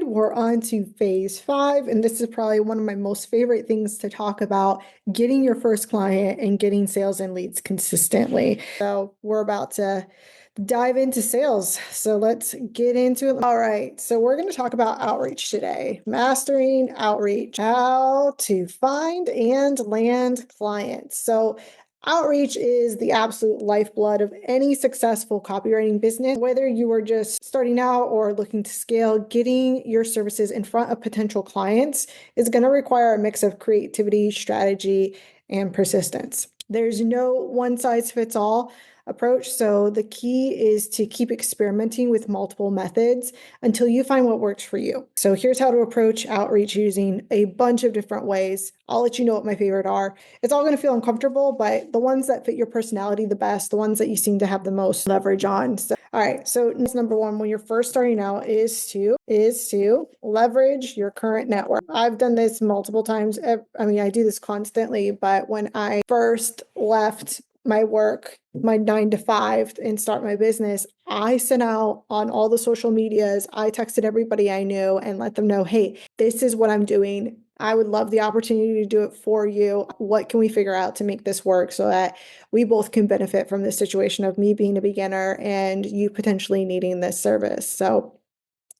We're on to phase 5, and this is probably one of my most favorite things to talk about, getting your first client and getting sales and leads consistently. So we're about to dive into sales. So let's get into it. All right. So we're going to talk about outreach today, mastering outreach, how to find and land clients. So outreach is the absolute lifeblood of any successful copywriting business. Whether you are just starting out or looking to scale, getting your services in front of potential clients is going to require a mix of creativity, strategy, and persistence. There's no one size fits all approach. So the key is to keep experimenting with multiple methods until you find what works for you. So here's how to approach outreach using a bunch of different ways. I'll let you know what my favorite are. It's all going to feel uncomfortable, but the ones that fit your personality the best, the ones that you seem to have the most leverage on. So, all right. So number one, when you're first starting out is to leverage your current network. I've done this multiple times. I mean, I do this constantly, but when I first left my work, my 9 to 5, and start my business, I sent out on all the social medias. I texted everybody I knew and let them know, hey, this is what I'm doing. I would love the opportunity to do it for you. What can we figure out to make this work so that we both can benefit from this situation of me being a beginner and you potentially needing this service? So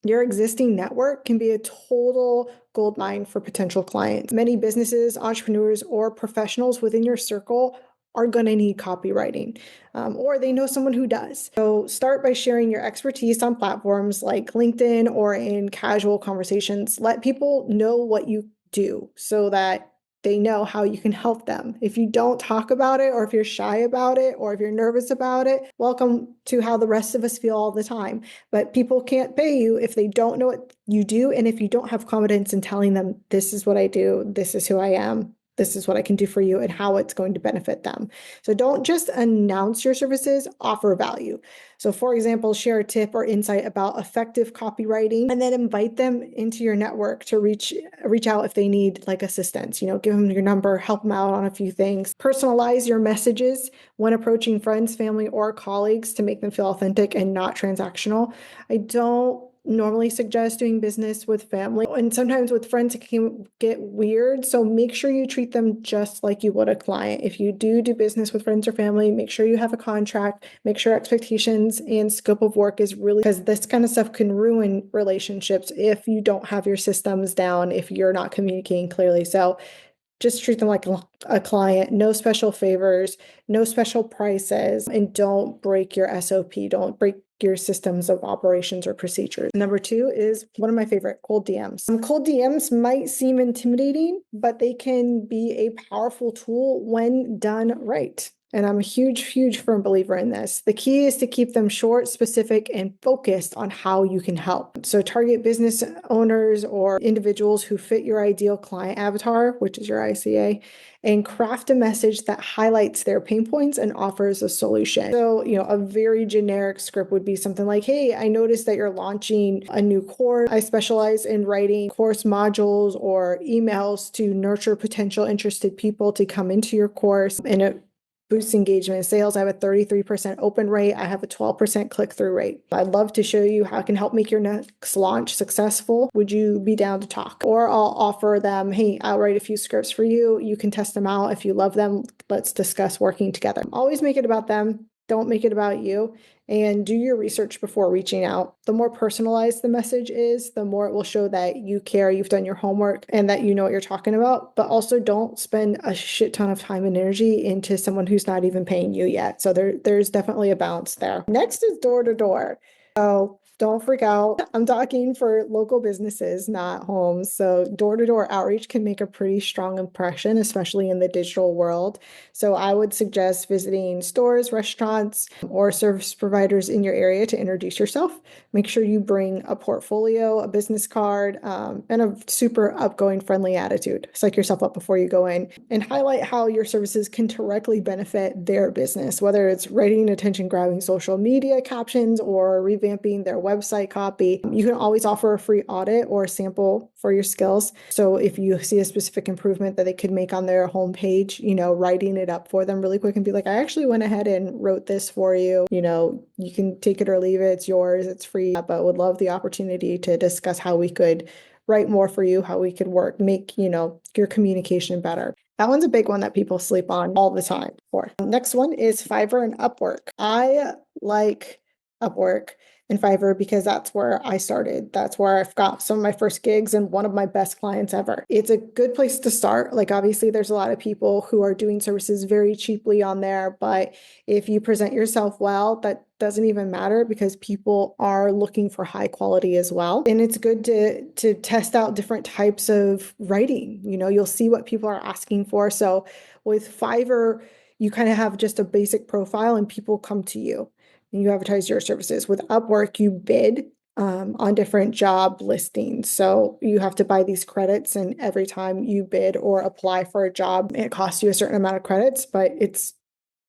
your existing network can be a total goldmine for potential clients. Many businesses, entrepreneurs, or professionals within your circle are going to need copywriting, or they know someone who does. So start by sharing your expertise on platforms like LinkedIn or in casual conversations. Let people know what you do so that they know how you can help them. If you don't talk about it, or if you're shy about it, or if you're nervous about it, welcome to how the rest of us feel all the time. But people can't pay you if they don't know what you do, and if you don't have confidence in telling them, this is what I do, this is who I am, this is what I can do for you, and how it's going to benefit them. So don't just announce your services, offer value. So for example, share a tip or insight about effective copywriting, and then invite them into your network to reach out if they need like assistance. Give them your number, help them out on a few things. Personalize your messages when approaching friends, family, or colleagues to make them feel authentic and not transactional. I don't normally suggest doing business with family, and sometimes with friends it can get weird, so make sure you treat them just like you would a client. If you do business with friends or family, make sure you have a contract, make sure expectations and scope of work is really, because this kind of stuff can ruin relationships if you don't have your systems down, if you're not communicating clearly. So just treat them like a client, no special favors, no special prices, and don't break your SOP. Don't break your systems of operations or procedures. Number 2 is one of my favorite, cold DMs. Cold DMs might seem intimidating, but they can be a powerful tool when done right. And I'm a huge firm believer in this. The key is to keep them short, specific, and focused on how you can help. So target business owners or individuals who fit your ideal client avatar, which is your ICA, and craft a message that highlights their pain points and offers a solution. So, a very generic script would be something like, hey, I noticed that you're launching a new course. I specialize in writing course modules or emails to nurture potential interested people to come into your course, and it boost engagement and sales. I have a 33% open rate. I have a 12% click-through rate. I'd love to show you how I can help make your next launch successful. Would you be down to talk? Or I'll offer them, hey, I'll write a few scripts for you. You can test them out. If you love them, let's discuss working together. Always make it about them. Don't make it about you, and do your research before reaching out. The more personalized the message is, the more it will show that you care, you've done your homework, and that you know what you're talking about. But also don't spend a shit ton of time and energy into someone who's not even paying you yet. So there's definitely a balance there. Next is door to door. So don't freak out. I'm talking for local businesses, not homes. So door-to-door outreach can make a pretty strong impression, especially in the digital world. So I would suggest visiting stores, restaurants, or service providers in your area to introduce yourself. Make sure you bring a portfolio, a business card, and a super outgoing, friendly attitude. Psych yourself up before you go in, and highlight how your services can directly benefit their business, whether it's writing attention-grabbing social media captions or revamping their website copy. You can always offer a free audit or a sample for your skills. So if you see a specific improvement that they could make on their homepage, writing it up for them really quick and be like, I actually went ahead and wrote this for you. You can take it or leave it. It's yours. It's free, but would love the opportunity to discuss how we could write more for you, how we could make, your communication better. That one's a big one that people sleep on all the time for. Next one is Fiverr and Upwork. I like Upwork and Fiverr because that's where I started. That's where I've got some of my first gigs and one of my best clients ever. It's a good place to start. Like, obviously, there's a lot of people who are doing services very cheaply on there, but if you present yourself well, that doesn't even matter because people are looking for high quality as well. And it's good to test out different types of writing. You'll see what people are asking for. So with Fiverr, you kind of have just a basic profile and people come to you and you advertise your services. With Upwork, you bid on different job listings. So you have to buy these credits, and every time you bid or apply for a job, it costs you a certain amount of credits, but it's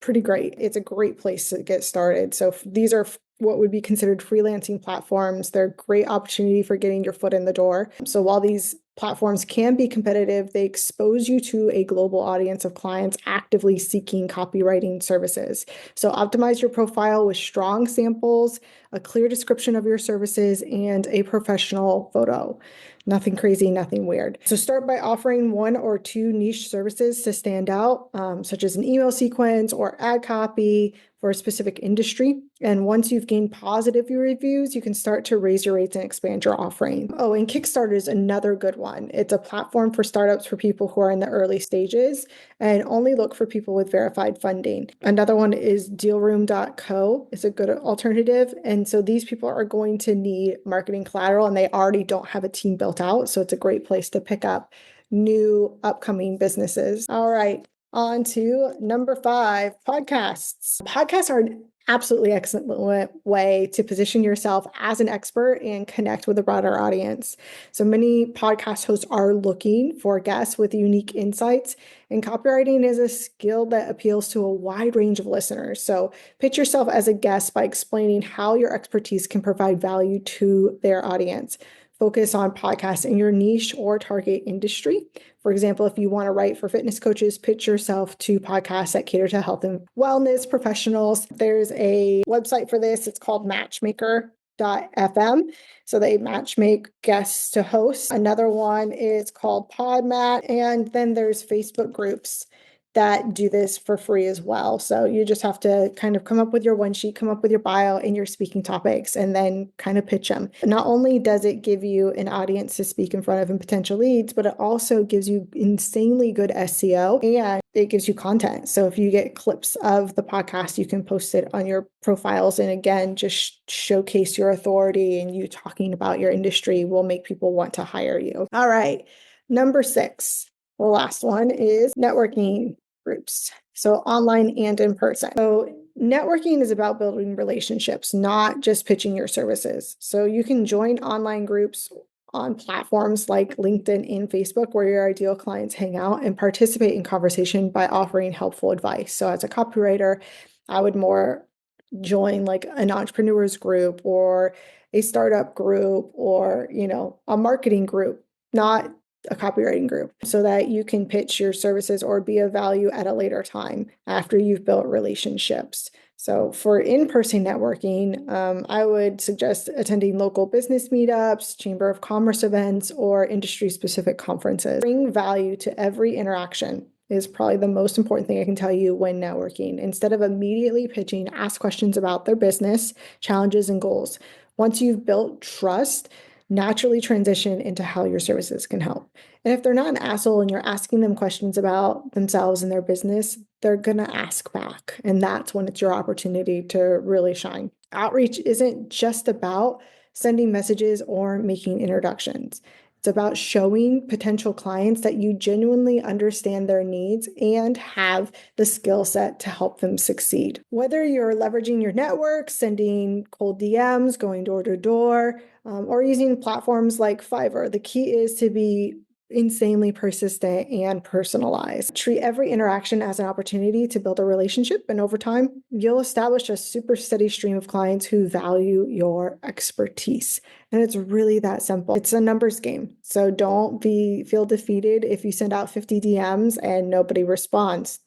pretty great. It's a great place to get started. So these are what would be considered freelancing platforms. They're a great opportunity for getting your foot in the door. So while these platforms can be competitive, they expose you to a global audience of clients actively seeking copywriting services. So optimize your profile with strong samples, a clear description of your services, and a professional photo. Nothing crazy, nothing weird. So start by offering one or two niche services to stand out, such as an email sequence or ad copy for a specific industry. And once you've gained positive reviews, you can start to raise your rates and expand your offering. Oh, and Kickstarter is another good one. It's a platform for startups for people who are in the early stages and only look for people with verified funding. Another one is dealroom.co. It's a good alternative. And so these people are going to need marketing collateral and they already don't have a team built out. So it's a great place to pick up new upcoming businesses. All right. On to number 5, podcasts. Podcasts are an absolutely excellent way to position yourself as an expert and connect with a broader audience. So many podcast hosts are looking for guests with unique insights, and copywriting is a skill that appeals to a wide range of listeners. So pitch yourself as a guest by explaining how your expertise can provide value to their audience. Focus on podcasts in your niche or target industry. For example, if you want to write for fitness coaches, pitch yourself to podcasts that cater to health and wellness professionals. There's a website for this. It's called matchmaker.fm. So they matchmake guests to hosts. Another one is called Podmat. And then there's Facebook groups that do this for free as well. So you just have to kind of come up with your one sheet, come up with your bio and your speaking topics, and then kind of pitch them. Not only does it give you an audience to speak in front of and potential leads, but it also gives you insanely good SEO and it gives you content. So if you get clips of the podcast, you can post it on your profiles. And again, just showcase your authority, and you talking about your industry will make people want to hire you. All right. Number 6. The last one is networking groups. So online and in person. So networking is about building relationships, not just pitching your services. So you can join online groups on platforms like LinkedIn and Facebook where your ideal clients hang out and participate in conversation by offering helpful advice. So as a copywriter, I would more join like an entrepreneurs group or a startup group or, a marketing group, not a copywriting group, so that you can pitch your services or be of value at a later time after you've built relationships. So for in-person networking, I would suggest attending local business meetups, chamber of commerce events, or industry-specific conferences. Bring value to every interaction is probably the most important thing I can tell you when networking. Instead of immediately pitching, ask questions about their business, challenges, and goals. Once you've built trust, naturally transition into how your services can help. And if they're not an asshole and you're asking them questions about themselves and their business, they're going to ask back. And that's when it's your opportunity to really shine. Outreach isn't just about sending messages or making introductions. It's about showing potential clients that you genuinely understand their needs and have the skill set to help them succeed. Whether you're leveraging your network, sending cold DMs, going door to door, or using platforms like Fiverr, the key is to be insanely persistent and personalized. Treat every interaction as an opportunity to build a relationship, and over time, you'll establish a super steady stream of clients who value your expertise. And it's really that simple. It's a numbers game. So don't feel defeated if you send out 50 DMs and nobody responds.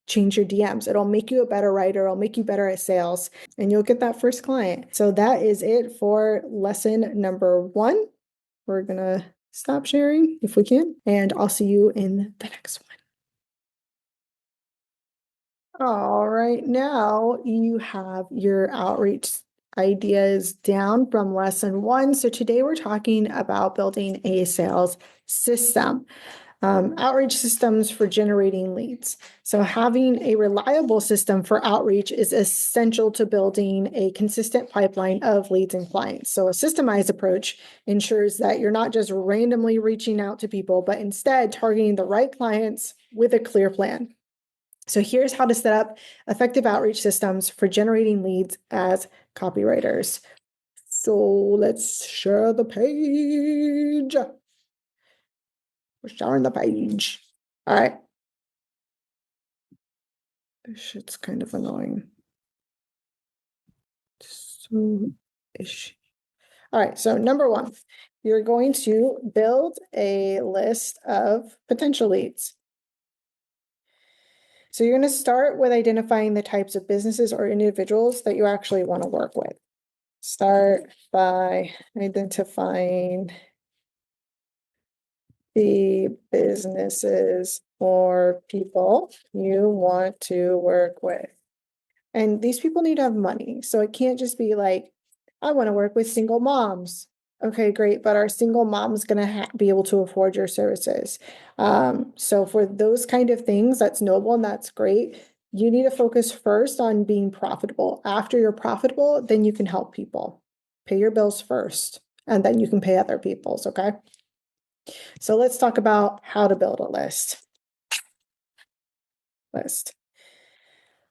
Change your DMs. It'll make you a better writer. It'll make you better at sales, and you'll get that first client. So that is it for lesson number 1. We're gonna stop sharing if we can, and I'll see you in the next one. All right, now you have your outreach ideas down from lesson 1. So today we're talking about building a sales system. Outreach systems for generating leads. So having a reliable system for outreach is essential to building a consistent pipeline of leads and clients. So a systemized approach ensures that you're not just randomly reaching out to people, but instead targeting the right clients with a clear plan. So here's how to set up effective outreach systems for generating leads as copywriters. So let's share the page. We're sharing the page. All right. This shit's kind of annoying. So ish. All right. So number 1, you're going to build a list of potential leads. So you're going to start with identifying the types of businesses or individuals that you actually want to work with. Start by identifying the businesses or people you want to work with. And these people need to have money. So it can't just be like, I want to work with single moms. Okay, great. But are single moms going to be able to afford your services? So for those kind of things, that's noble and that's great. You need to focus first on being profitable. After you're profitable, then you can help people. Pay your bills first, and then you can pay other people's. Okay. So let's talk about how to build a list. Got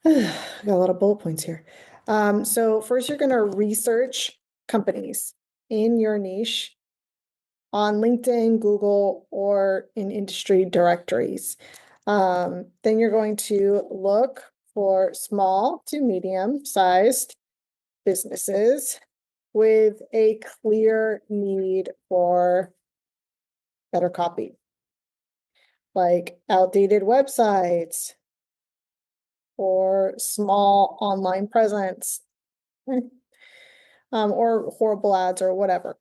a lot of bullet points here. So first you're going to research companies in your niche on LinkedIn, Google, or in industry directories. Then you're going to look for small to medium-sized businesses with a clear need for better copy, like outdated websites or small online presence, or horrible ads or whatever.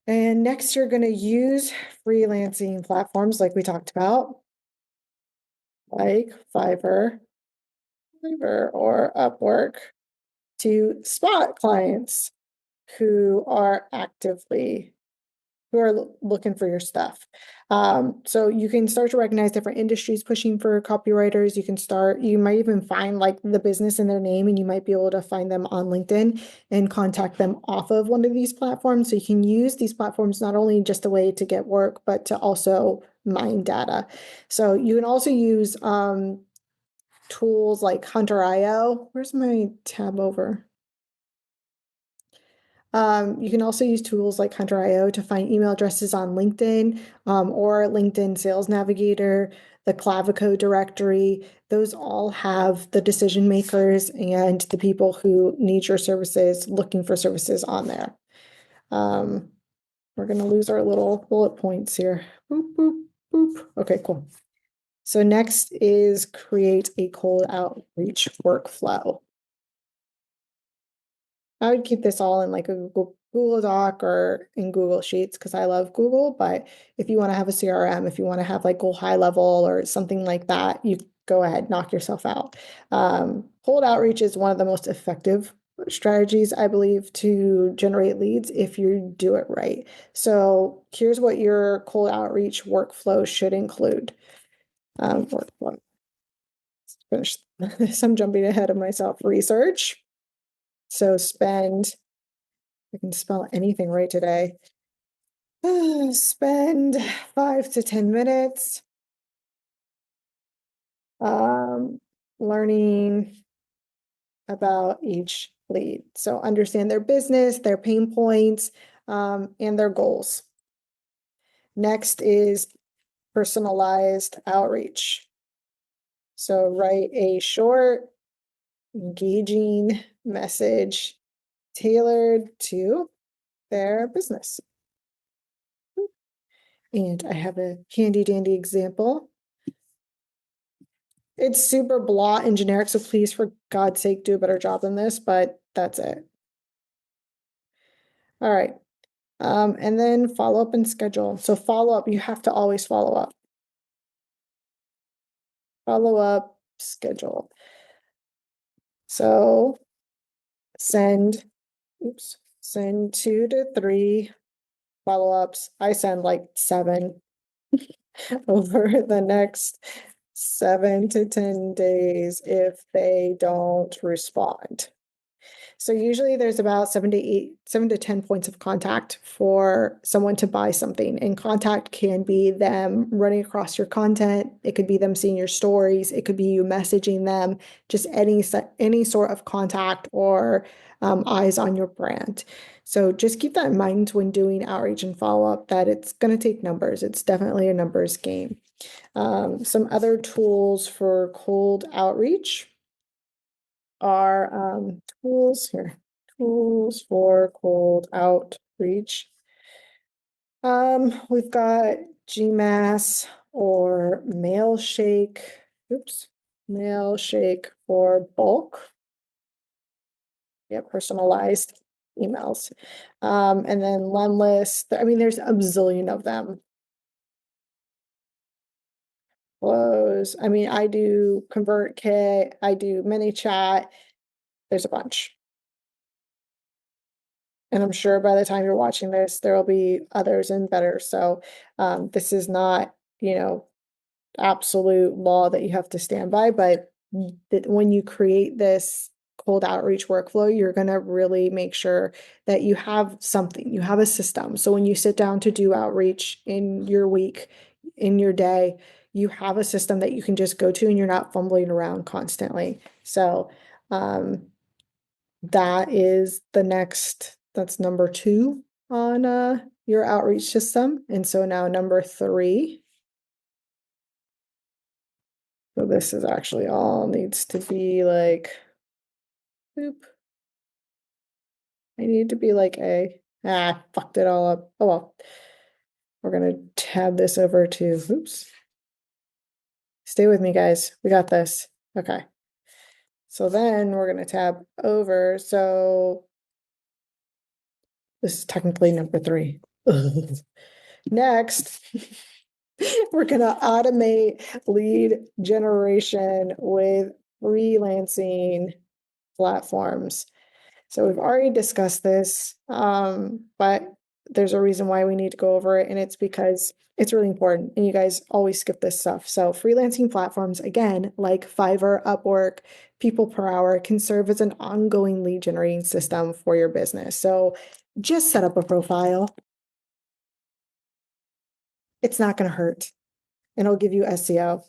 And next, you're going to use freelancing platforms like we talked about, like Fiverr or Upwork, to spot clients who are looking for your stuff. So you can start to recognize different industries pushing for copywriters. You might even find like the business in their name, and you might be able to find them on LinkedIn and contact them off of one of these platforms. So you can use these platforms not only just a way to get work, but to also mine data. So you can also use tools like Hunter.io. Where's my tab over? You can also use tools like Hunter.io to find email addresses on LinkedIn, or LinkedIn Sales Navigator, the Clavico directory. Those all have the decision makers and the people who need your services, looking for services on there. We're going to lose our little bullet points here. Boop, boop, boop. Okay, cool. So next is create a cold outreach workflow. I would keep this all in like a Google Doc or in Google Sheets because I love Google. But if you want to have a CRM, if you want to have like Goal High Level or something like that, you go ahead, knock yourself out. Cold outreach is one of the most effective strategies, I believe, to generate leads if you do it right. So here's what your cold outreach workflow should include. Workflow. Finish this. I'm jumping ahead of myself. Research. So I can spell anything right today. Spend 5 to 10 minutes learning about each lead. So understand their business, their pain points, and their goals. Next is personalized outreach. So write a short, engaging message tailored to their business. And I have a handy dandy example. It's super blah and generic, so please, for God's sake, do a better job than this, but that's it. All right. And then follow up and schedule. So follow up, you have to always follow up. Follow up, schedule. So send 2 to 3 follow-ups. I send like 7 over the next 7 to 10 days if they don't respond. So usually there's about 7 to 10 points of contact for someone to buy something. And contact can be them running across your content. It could be them seeing your stories. It could be you messaging them, just any sort of contact or eyes on your brand. So just keep that in mind when doing outreach and follow-up, that it's going to take numbers. It's definitely a numbers game. Some other tools for cold outreach are tools here. Tools for cold outreach. We've got GMass or Mailshake. Oops, Mailshake for bulk. Yeah, personalized emails. And then Lemlist. I mean, there's a bazillion of them. Close. I mean, I do ConvertKit, I do ManyChat. There's a bunch. And I'm sure by the time you're watching this, there will be others and better. So this is not, absolute law that you have to stand by, but that when you create this cold outreach workflow, you're going to really make sure that you have something, you have a system. So when you sit down to do outreach in your week, in your day, you have a system that you can just go to and you're not fumbling around constantly. So that's number 2 on your outreach system. And so now number 3. So this is actually all needs to be like, boop. I need to be like fucked it all up. Oh well. We're gonna tab this over to, oops. Stay with me, guys. We got this. Okay. So then we're gonna tab over. So this is technically number 3. Next, we're gonna automate lead generation with freelancing platforms. So we've already discussed this, but there's a reason why we need to go over it, and it's because it's really important, and you guys always skip this stuff. So freelancing platforms, again, like Fiverr, Upwork, People Per Hour, can serve as an ongoing lead generating system for your business. So just set up a profile. It's not going to hurt, and it'll give you SEO.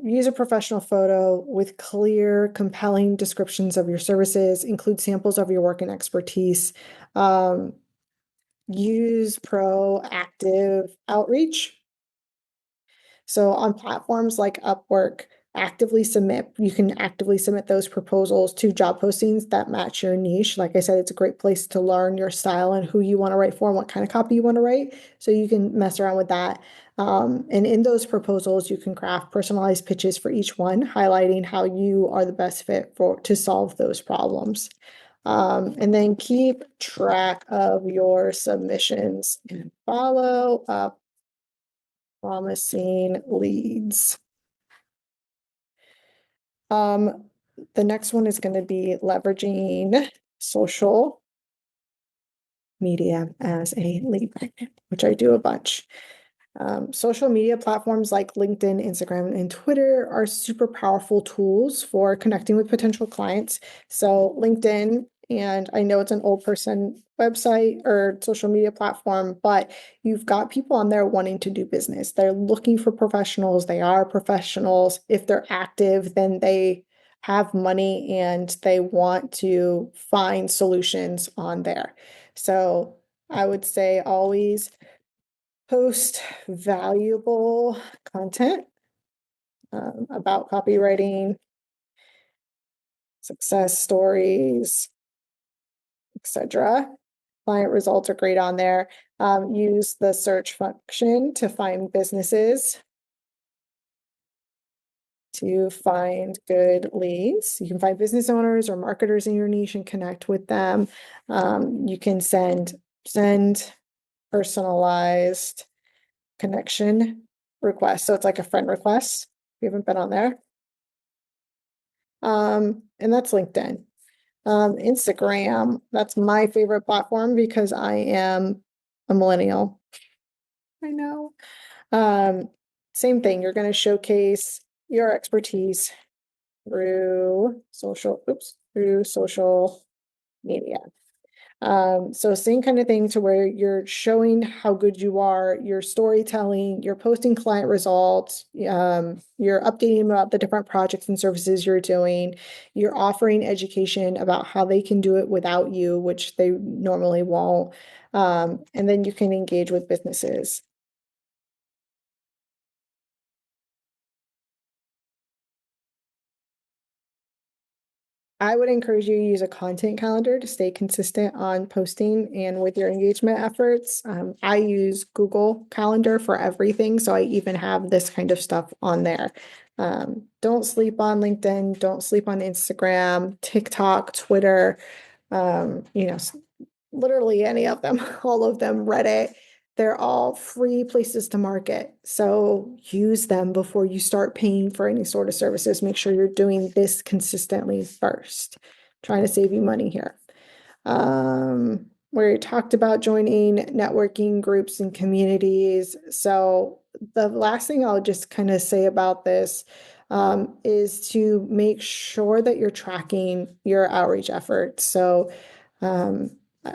Use a professional photo with clear, compelling descriptions of your services, include samples of your work and expertise. Use proactive outreach. So on platforms like Upwork, you can actively submit those proposals to job postings that match your niche. Like I said, it's a great place to learn your style and who you want to write for and what kind of copy you want to write. So you can mess around with that. And in those proposals, you can craft personalized pitches for each one, highlighting how you are the best fit to solve those problems. And then keep track of your submissions and follow up promising leads. The next one is going to be leveraging social media as a lead magnet, which I do a bunch. Social media platforms like LinkedIn, Instagram, and Twitter are super powerful tools for connecting with potential clients. So LinkedIn, and I know it's an old person website or social media platform, but you've got people on there wanting to do business. They're looking for professionals. They are professionals. If they're active, then they have money and they want to find solutions on there. So I would say always post valuable content about copywriting, success stories, etc. Client results are great on there. Use the search function to find businesses, to find good leads. You can find business owners or marketers in your niche and connect with them. You can send personalized connection requests. So it's like a friend request. If you haven't been on there. And that's LinkedIn. Instagram, that's my favorite platform because I am a millennial. I know. Same thing. You're going to showcase your expertise through through social media. So same kind of thing to where you're showing how good you are, you're storytelling, you're posting client results, you're updating about the different projects and services you're doing, you're offering education about how they can do it without you, which they normally won't. And then you can engage with businesses. I would encourage you to use a content calendar to stay consistent on posting and with your engagement efforts. I use Google Calendar for everything, so I even have this kind of stuff on there. Don't sleep on LinkedIn, don't sleep on Instagram, TikTok, Twitter, literally any of them, all of them, Reddit. They're all free places to market. So use them before you start paying for any sort of services. Make sure you're doing this consistently first. Trying to save you money here. Where you talked about joining networking groups and communities. So the last thing I'll just kind of say about this is to make sure that you're tracking your outreach efforts. So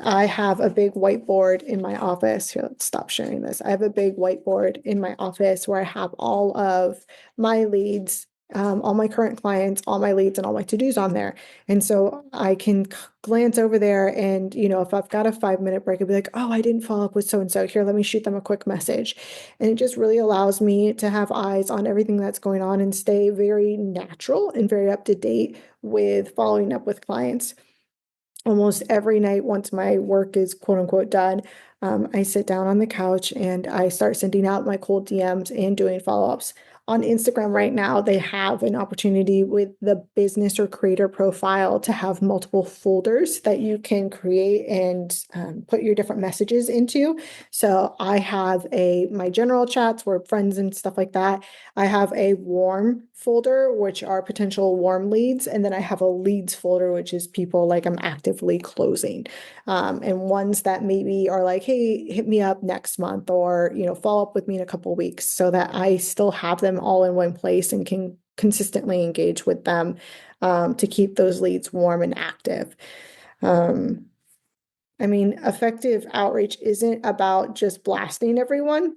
I have a big whiteboard in my office. Here, let's stop sharing this. I have a big whiteboard in my office where I have all of my leads, all my current clients, all my leads, and all my to-dos on there. And so I can glance over there and, if I've got a 5-minute break, I'd be like, oh, I didn't follow up with so-and-so. Here, let me shoot them a quick message. And it just really allows me to have eyes on everything that's going on and stay very natural and very up to date with following up with clients. Almost every night, once my work is quote unquote done, I sit down on the couch and I start sending out my cold DMs and doing follow-ups. On Instagram right now, they have an opportunity with the business or creator profile to have multiple folders that you can create and put your different messages into. So I have my general chats where friends and stuff like that. I have a warm folder, which are potential warm leads. And then I have a leads folder, which is people like I'm actively closing. And ones that maybe are like, hey, hit me up next month or, follow up with me in a couple weeks so that I still have them all in one place and can consistently engage with them to keep those leads warm and active. Effective outreach isn't about just blasting everyone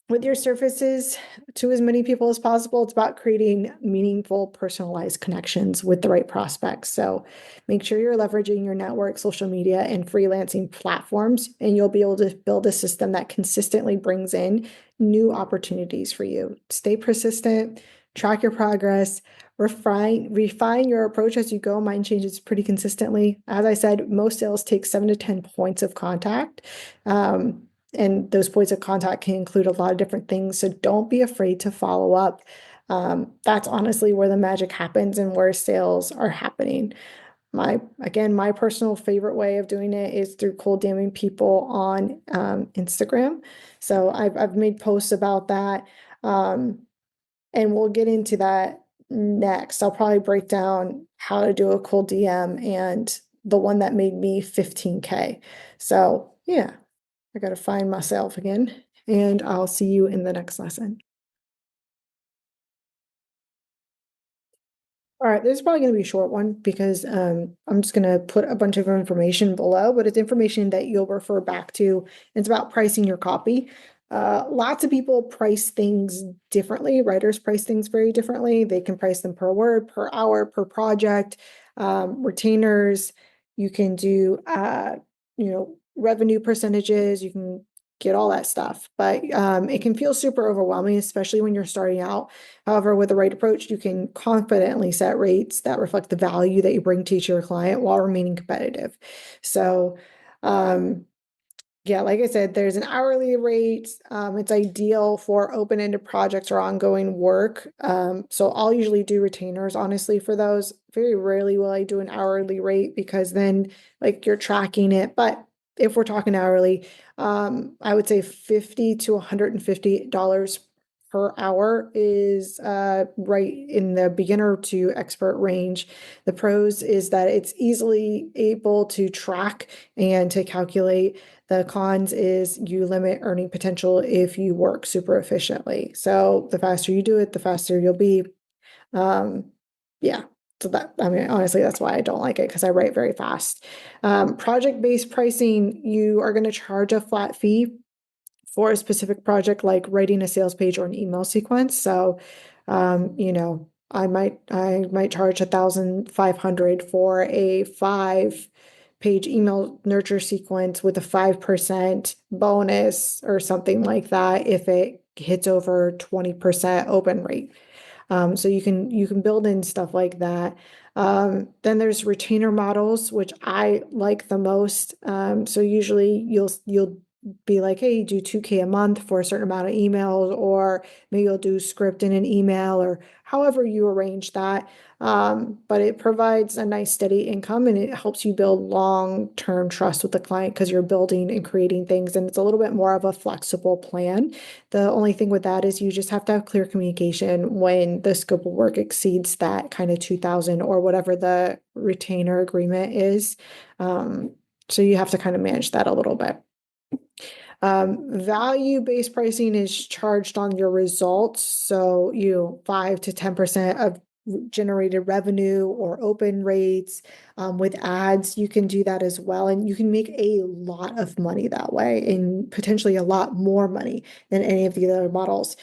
with your services to as many people as possible. It's about creating meaningful, personalized connections with the right prospects. So make sure you're leveraging your network, social media, and freelancing platforms, and you'll be able to build a system that consistently brings in new opportunities for you. Stay persistent, track your progress, refine your approach as you go. Mine changes pretty consistently. As I said, most sales take 7 to 10 points of contact. And those points of contact can include a lot of different things. So don't be afraid to follow up. That's honestly where the magic happens and where sales are happening. My personal favorite way of doing it is through cold DMing people on Instagram. So I've made posts about that. And we'll get into that next. I'll probably break down how to do a cold DM and the one that made me 15K. So yeah. I got to find myself again, and I'll see you in the next lesson. All right, this is probably going to be a short one because I'm just going to put a bunch of information below, but it's information that you'll refer back to. It's about pricing your copy. Lots of people price things differently. Writers price things very differently. They can price them per word, per hour, per project, retainers. You can do, revenue percentages. You can get all that stuff. But it can feel super overwhelming, especially when you're starting out. However, with the right approach, you can confidently set rates that reflect the value that you bring to each of your client while remaining competitive. So, yeah, like I said, there's an hourly rate. It's ideal for open-ended projects or ongoing work. So I'll usually do retainers, honestly, for those. Very rarely will I do an hourly rate because then like you're tracking it. But if we're talking hourly, I would say 50 to $150 per hour is right in the beginner to expert range. The pros is that it's easily able to track and to calculate. The cons is you limit earning potential if you work super efficiently. So the faster you do it, the faster you'll be. Um, yeah. So that, I mean, honestly, that's why I don't like it because I write very fast. Project-based pricing, you are going to charge a flat fee for a specific project, like writing a sales page or an email sequence. So, I might charge 1,500 for a 5-page email nurture sequence with a 5% bonus or something like that if it hits over 20% open rate. So you can build in stuff like that. Then there's retainer models, which I like the most. So usually you'll be like, hey, do 2K a month for a certain amount of emails, or maybe you'll do script in an email, or however you arrange that. But it provides a nice steady income and it helps you build long-term trust with the client because you're building and creating things, and it's a little bit more of a flexible plan. The only thing with that is you just have to have clear communication when the scope of work exceeds that kind of 2,000 or whatever the retainer agreement is. So you have to kind of manage that a little bit. Value-based pricing is charged on your results. So 5 to 10% of generated revenue or open rates. With ads, you can do that as well. And you can make a lot of money that way and potentially a lot more money than any of the other models.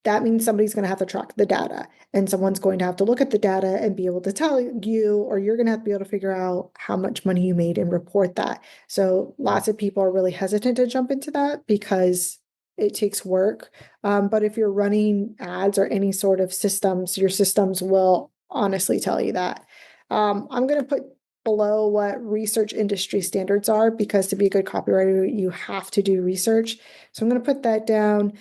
That means somebody's going to have to track the data, and someone's going to have to look at the data and be able to tell you, or you're going to have to be able to figure out how much money you made and report that. So lots of people are really hesitant to jump into that because it takes work. But if you're running ads or any sort of systems, your systems will honestly tell you that. I'm going to put below what research industry standards are, because to be a good copywriter, you have to do research. So I'm going to put that down.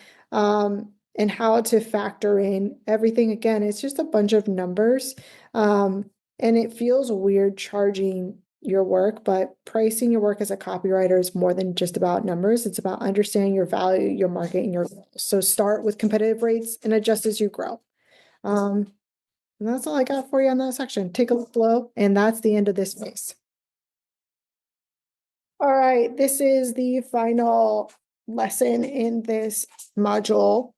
And how to factor in everything. Again, it's just a bunch of numbers. And it feels weird charging your work, but pricing your work as a copywriter is more than just about numbers. It's about understanding your value, your market, and your goals. So start with competitive rates and adjust as you grow. And that's all I got for you on that section. Take a look below, and that's the end of this space. All right, this is the final lesson in this module.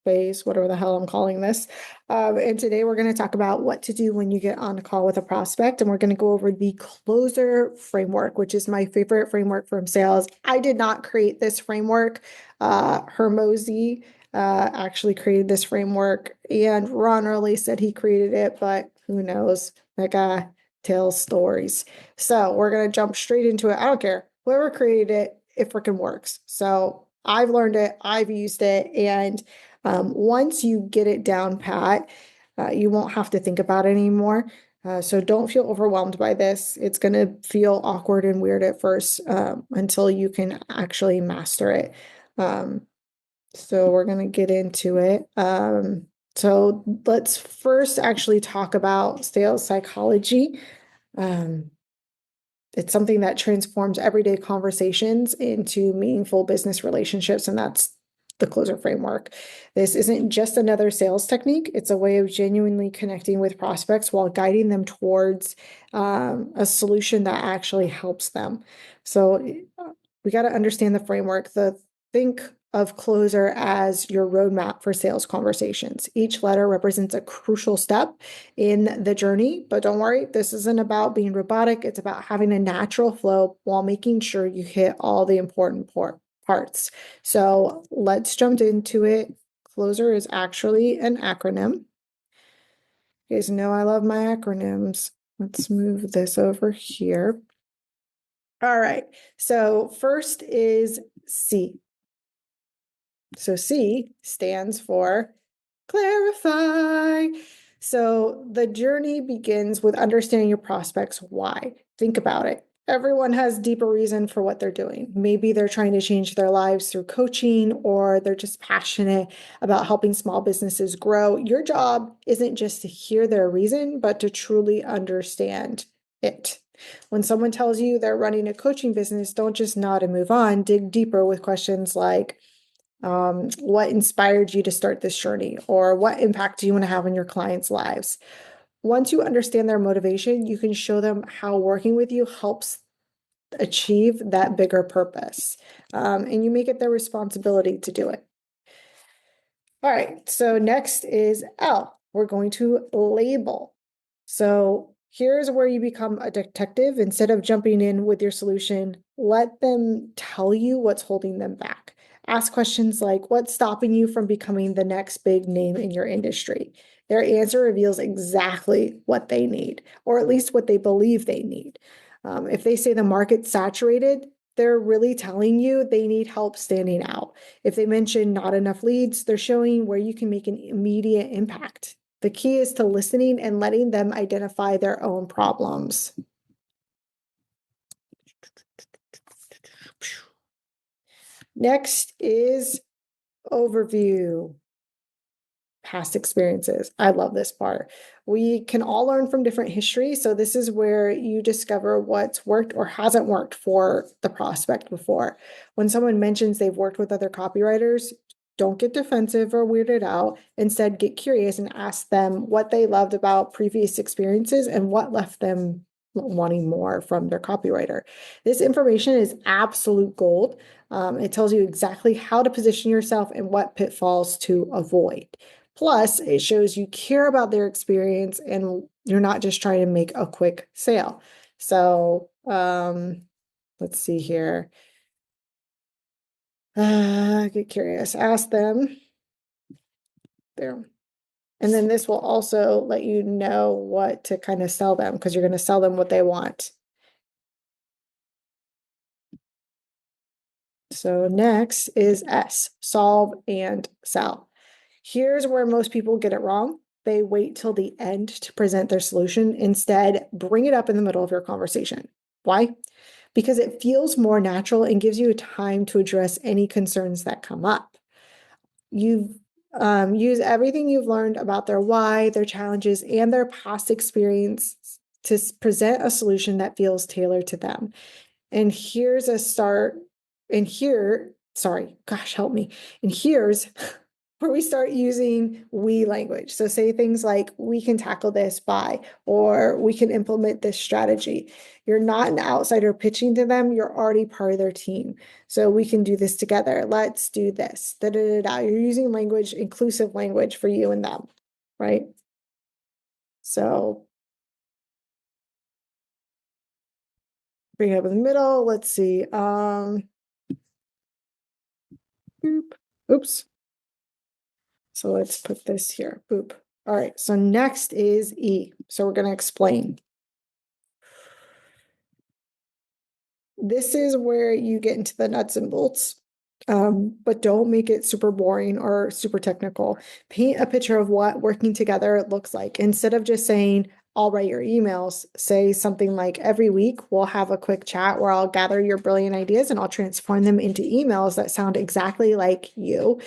Phase, whatever the hell I'm calling this. And today we're going to talk about what to do when you get on a call with a prospect. And we're going to go over the closer framework, which is my favorite framework from sales. I did not create this framework. Hormozi actually created this framework, and Ron early said he created it, but who knows? That guy tells stories. So we're going to jump straight into it. I don't care. Whoever created it, it freaking works. So I've learned it, I've used it, and once you get it down pat, you won't have to think about it anymore. So don't feel overwhelmed by this. It's going to feel awkward and weird at first until you can actually master it. So we're going to get into it. So let's first actually talk about sales psychology. It's something that transforms everyday conversations into meaningful business relationships, and that's the closer framework. This isn't just another sales technique. It's a way of genuinely connecting with prospects while guiding them towards a solution that actually helps them. So we got to understand the framework. Think of closer as your roadmap for sales conversations. Each letter represents a crucial step in the journey, but don't worry, this isn't about being robotic. It's about having a natural flow while making sure you hit all the important parts. So let's jump into it. Closer is actually an acronym. You guys know I love my acronyms. Let's move this over here. All right. So first is C. So C stands for clarify. So the journey begins with understanding your prospects' why. Think about it. Everyone has deeper reason for what they're doing. Maybe they're trying to change their lives through coaching, or they're just passionate about helping small businesses grow. Your job isn't just to hear their reason, but to truly understand it. When someone tells you they're running a coaching business, don't just nod and move on. Dig deeper with questions like, what inspired you to start this journey, or what impact do you want to have on your clients' lives? Once you understand their motivation, you can show them how working with you helps achieve that bigger purpose. And you make it their responsibility to do it. All right, so next is L. We're going to label. So here's where you become a detective. Instead of jumping in with your solution, let them tell you what's holding them back. Ask questions like, what's stopping you from becoming the next big name in your industry? Their answer reveals exactly what they need, or at least what they believe they need. If they say the market's saturated, they're really telling you they need help standing out. If they mention not enough leads, they're showing where you can make an immediate impact. The key is to listening and letting them identify their own problems. Next is overview. Past experiences. I love this part. We can all learn from different history. So this is where you discover what's worked or hasn't worked for the prospect before. When someone mentions they've worked with other copywriters, don't get defensive or weirded out. Instead, get curious and ask them what they loved about previous experiences and what left them wanting more from their copywriter. This information is absolute gold. It tells you exactly how to position yourself and what pitfalls to avoid. Plus, it shows you care about their experience and you're not just trying to make a quick sale. So, let's see here. Get curious, ask them there. And then this will also let you know what to kind of sell them, because you're going to sell them what they want. So next is S, solve and sell. Here's where most people get it wrong. They wait till the end to present their solution. Instead, bring it up in the middle of your conversation. Why? Because it feels more natural and gives you time to address any concerns that come up. You've use everything you've learned about their why, their challenges, and their past experience to present a solution that feels tailored to them. And here's a start. And here, sorry, gosh, help me. And here's where we start using we language. So say things like, we can tackle this by, or we can implement this strategy. You're not an outsider pitching to them. You're already part of their team. So we can do this together. Let's do this. Da, da, da, da. You're using language, inclusive language for you and them, right? So bring it up in the middle. Let's see. Oops. So let's put this here. Boop. All right. So next is E. So we're going to explain. This is where you get into the nuts and bolts, but don't make it super boring or super technical. Paint a picture of what working together looks like. Instead of just saying, I'll write your emails, say something like, every week we'll have a quick chat where I'll gather your brilliant ideas and I'll transform them into emails that sound exactly like you,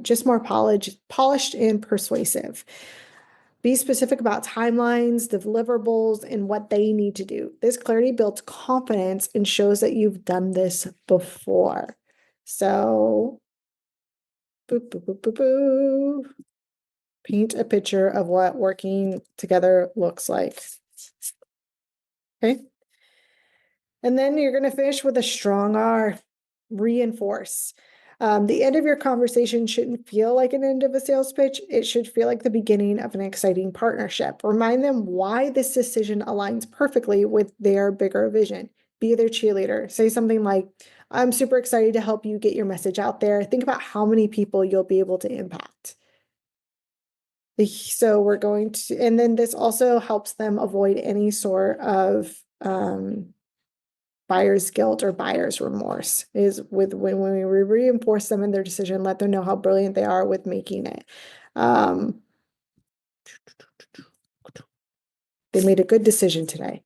just more polished and persuasive. Be specific about timelines, deliverables, and what they need to do. This clarity builds confidence and shows that you've done this before. So, boop, boop, boop, boop, boop. Paint a picture of what working together looks like. Okay. And then you're going to finish with a strong R, reinforce. The end of your conversation shouldn't feel like an end of a sales pitch. It should feel like the beginning of an exciting partnership. Remind them why this decision aligns perfectly with their bigger vision. Be their cheerleader. Say something like, I'm super excited to help you get your message out there. Think about how many people you'll be able to impact. So we're going to, and then this also helps them avoid any sort of buyer's guilt or buyer's remorse is with when we reinforce them in their decision, let them know how brilliant they are with making it. They made a good decision today.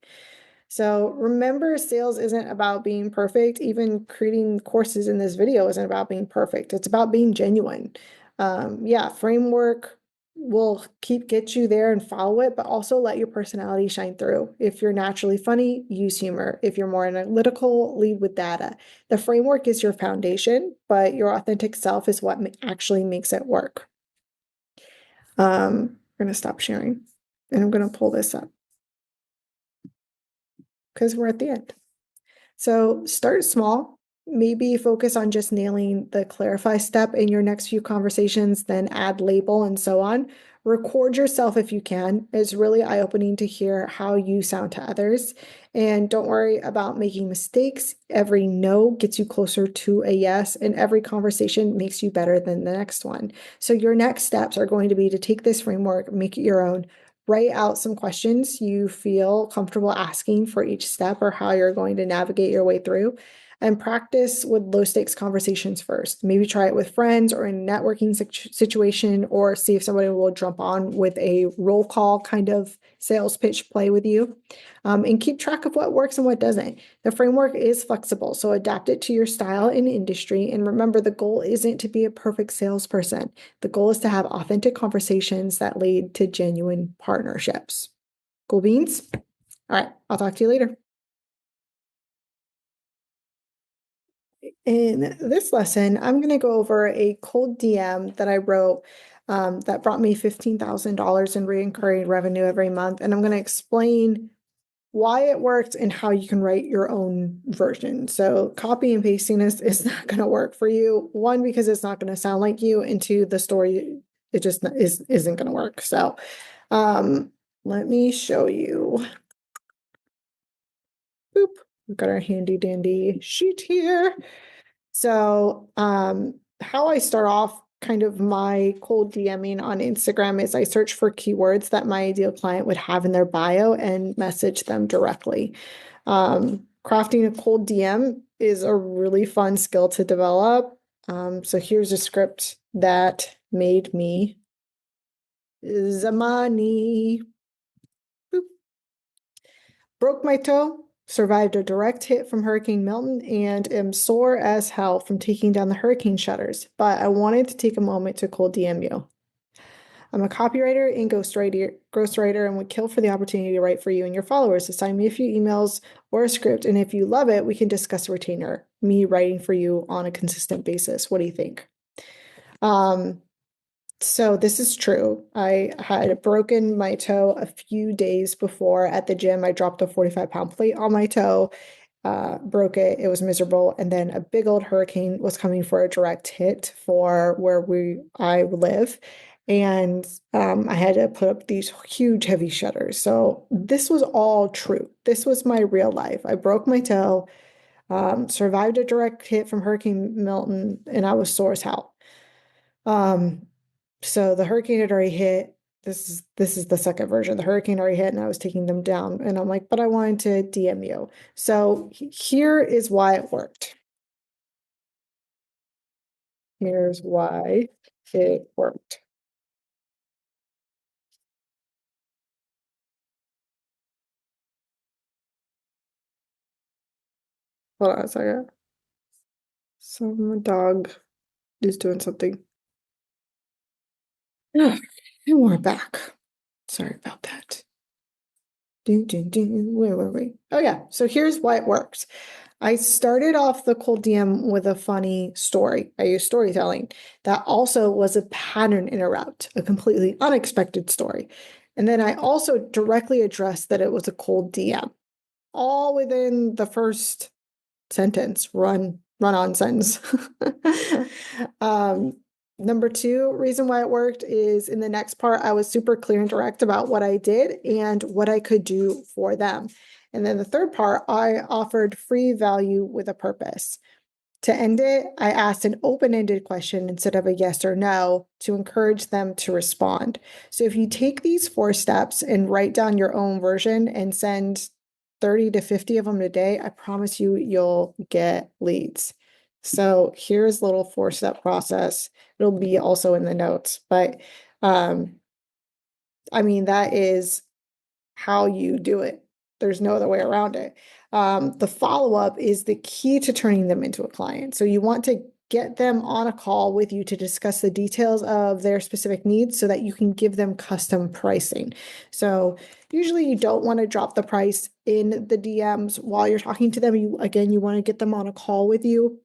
So remember, sales isn't about being perfect. Even creating courses in this video isn't about being perfect. It's about being genuine. Yeah, framework will get you there and follow it, but also let your personality shine through. If you're naturally funny, use humor. If you're more analytical, lead with data. The framework is your foundation, but your authentic self is what actually makes it work. I'm going to stop sharing and I'm going to pull this up because we're at the end. So start small, maybe focus on just nailing the clarify step in your next few conversations, then add label and so on. Record yourself if you can. It's really eye-opening to hear how you sound to others. And don't worry about making mistakes. Every no gets you closer to a yes, and every conversation makes you better than the next one. So your next steps are going to be to take this framework, make it your own, write out some questions you feel comfortable asking for each step or how you're going to navigate your way through, and practice with low stakes conversations first. Maybe try it with friends or in a networking situation, or see if somebody will jump on with a roll call kind of sales pitch play with you. And keep track of what works and what doesn't. The framework is flexible, so adapt it to your style and industry. And remember, the goal isn't to be a perfect salesperson. The goal is to have authentic conversations that lead to genuine partnerships. Cool beans? All right, I'll talk to you later. In this lesson, I'm going to go over a cold DM that I wrote that brought me $15,000 in recurring revenue every month. And I'm going to explain why it worked and how you can write your own version. So copy and pasting is not going to work for you. One, because it's not going to sound like you, and two, the story, it just isn't going to work. So let me show you. Boop. We've got our handy dandy sheet here. So how I start off kind of my cold DMing on Instagram is I search for keywords that my ideal client would have in their bio and message them directly. Crafting a cold DM is a really fun skill to develop. So here's a script that made me Zamani. Boop. Broke my toe, survived a direct hit from Hurricane Milton, and am sore as hell from taking down the hurricane shutters. But I wanted to take a moment to cold DM you. I'm a copywriter and ghostwriter and would kill for the opportunity to write for you and your followers. Assign me a few emails or a script, and if you love it, we can discuss a retainer, me writing for you on a consistent basis. What do you think? So this is true. I had broken my toe a few days before at the gym. I dropped a 45-pound plate on my toe, broke it. It was miserable. And then a big old hurricane was coming for a direct hit for where I live. And I had to put up these huge, heavy shutters. So this was all true. This was my real life. I broke my toe, survived a direct hit from Hurricane Milton, and I was sore as hell. So the hurricane had already hit. This is the second version. The hurricane already hit, and I was taking them down. And I'm like, but I wanted to DM you. So here is why it worked. Here's why it worked. Hold on a second. So my dog is doing something. And we're back. Sorry about that. Wait. Oh yeah. So here's why it works. I started off the cold DM with a funny story. I used storytelling. That also was a pattern interrupt, a completely unexpected story. And then I also directly addressed that it was a cold DM, all within the first sentence, run on sentence. Number two reason why it worked is in the next part, I was super clear and direct about what I did and what I could do for them. And then the third part, I offered free value with a purpose. To end it, I asked an open-ended question instead of a yes or no to encourage them to respond. So if you take these 4 steps and write down your own version and send 30 to 50 of them a day, I promise you, you'll get leads. So here's a little 4-step process. It'll be also in the notes, but I mean, that is how you do it. There's no other way around it. The follow-up is the key to turning them into a client. So you want to get them on a call with you to discuss the details of their specific needs so that you can give them custom pricing. So usually you don't want to drop the price in the DMs while you're talking to them. You want to get them on a call with you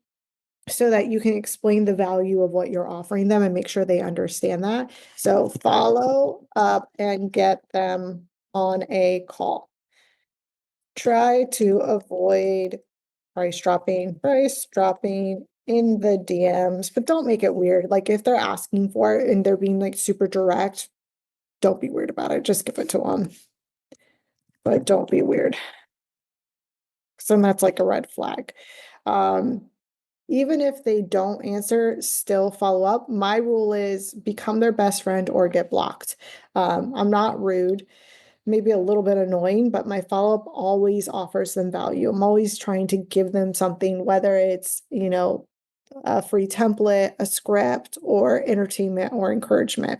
so that you can explain the value of what you're offering them and make sure they understand that. So follow up and get them on a call. Try to avoid price dropping in the DMs, but don't make it weird. Like if they're asking for it and they're being like super direct, don't be weird about it. Just give it to them. But don't be weird. So that's like a red flag. Even if they don't answer, still follow up. My rule is become their best friend or get blocked. I'm not rude, maybe a little bit annoying, but my follow-up always offers them value. I'm always trying to give them something, whether it's, a free template, a script, or entertainment or encouragement.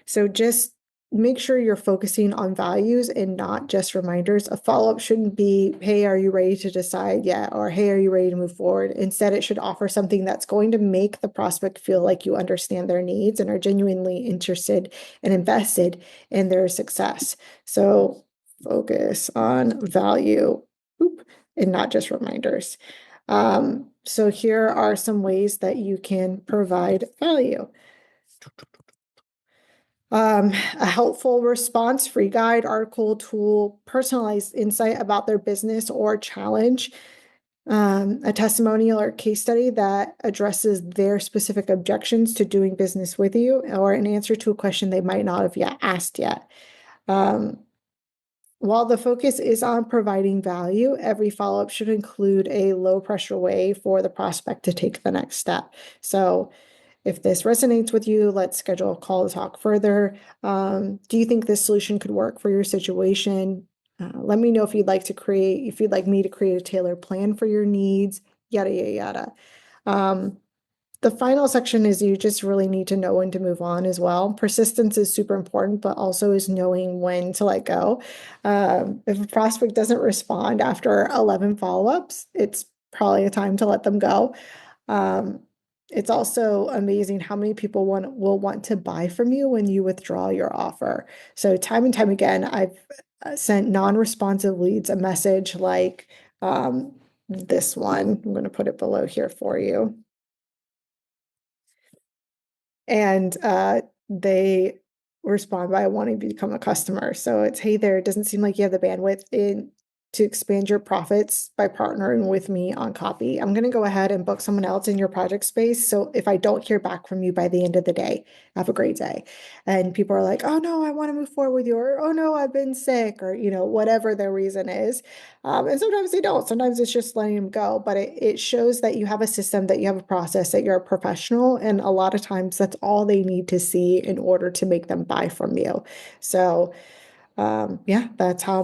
So just make sure you're focusing on values and not just reminders. A follow-up shouldn't be, hey, are you ready to decide yet? Or hey, are you ready to move forward? Instead, it should offer something that's going to make the prospect feel like you understand their needs and are genuinely interested and invested in their success. So focus on value, and not just reminders. So here are some ways that you can provide value. A helpful response, free guide, article, tool, personalized insight about their business or challenge, a testimonial or case study that addresses their specific objections to doing business with you, or an answer to a question they might not have yet asked yet. While the focus is on providing value, every follow-up should include a low-pressure way for the prospect to take the next step. So if this resonates with you, let's schedule a call to talk further. Do you think this solution could work for your situation? Let me know if you'd like me to create a tailored plan for your needs, yada, yada, yada. The final section is you just really need to know when to move on as well. Persistence is super important, but also is knowing when to let go. If a prospect doesn't respond after 11 follow-ups, it's probably a time to let them go. It's also amazing how many people will want to buy from you when you withdraw your offer. So time and time again, I've sent non-responsive leads a message like this one. I'm going to put it below here for you. And they respond by wanting to become a customer. So it's, hey there, it doesn't seem like you have the bandwidth to expand your profits by partnering with me on copy. I'm going to go ahead and book someone else in your project space. So if I don't hear back from you by the end of the day, have a great day. And people are like, oh no, I want to move forward with you, or oh no, I've been sick, or whatever their reason is. And sometimes they don't. Sometimes it's just letting them go. But it shows that you have a system, that you have a process, that you're a professional. And a lot of times that's all they need to see in order to make them buy from you. So yeah, that's how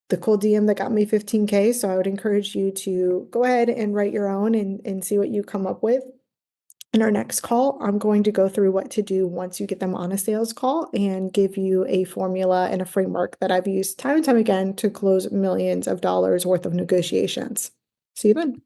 the cold DM that got me 15K. So I would encourage you to go ahead and write your own and see what you come up with. In our next call, I'm going to go through what to do once you get them on a sales call and give you a formula and a framework that I've used time and time again to close millions of dollars worth of negotiations. See you then.